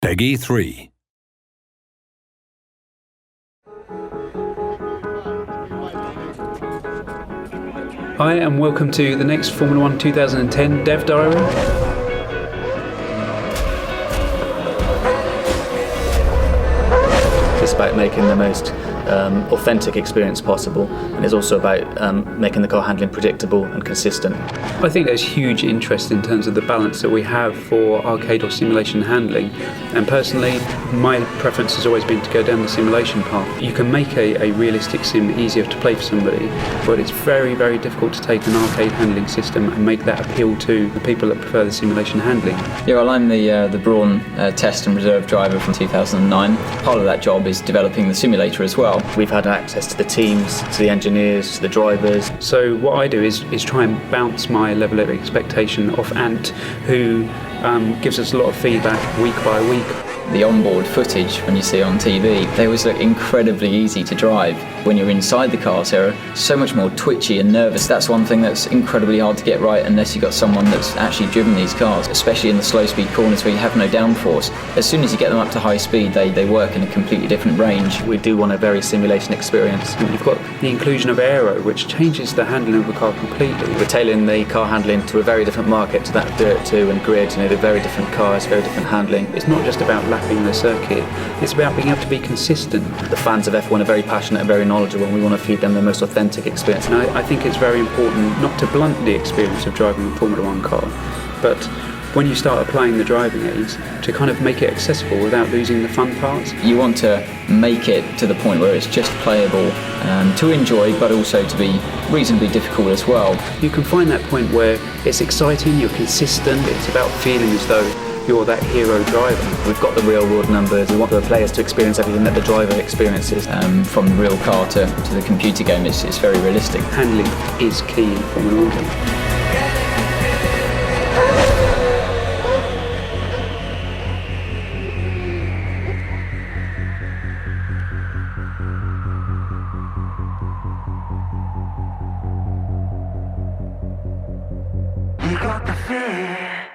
Peggy 3. Hi and welcome to the next Formula 1 2010 Dev Diary. It's about making the most authentic experience possible, and it's also about making the car handling predictable and consistent. I think there's huge interest in terms of the balance that we have for arcade or simulation handling, and personally my preference has always been to go down the simulation path. You can make a realistic sim easier to play for somebody, but it's very, very difficult to take an arcade handling system and make that appeal to the people that prefer the simulation handling. Yeah, well, I'm the Brawn test and reserve driver from 2009. Part of that job is developing the simulator as well. We've had access to the teams, to the engineers, to the drivers. So what I do is try and bounce my level of expectation off Ant, who gives us a lot of feedback week by week. The onboard footage, when you see on TV, they always look incredibly easy to drive. When you're inside the cars, they're so much more twitchy and nervous. That's one thing that's incredibly hard to get right unless you've got someone that's actually driven these cars, especially in the slow speed corners where you have no downforce. As soon as you get them up to high speed, they work in a completely different range. We do want a very simulation experience. You've got the inclusion of aero, which changes the handling of the car completely. We're tailoring the car handling to a very different market, to that Dirt 2 and Grid. They're very different cars, very different handling. It's not just about lapping the circuit, it's about being able to be consistent. The fans of F1 are very passionate and very knowledgeable, and we want to feed them the most authentic experience. And I think it's very important not to blunt the experience of driving a Formula 1 car, but when you start applying the driving aids, to kind of make it accessible without losing the fun parts. You want to make it to the point where it's just playable to enjoy, but also to be reasonably difficult as well. You can find that point where it's exciting, you're consistent, it's about feeling as though you're that hero driver. We've got the real world numbers. We want the players to experience everything that the driver experiences. From the real car to the computer game, it's very realistic. Handling is key in Formula 1 games. You got the fear.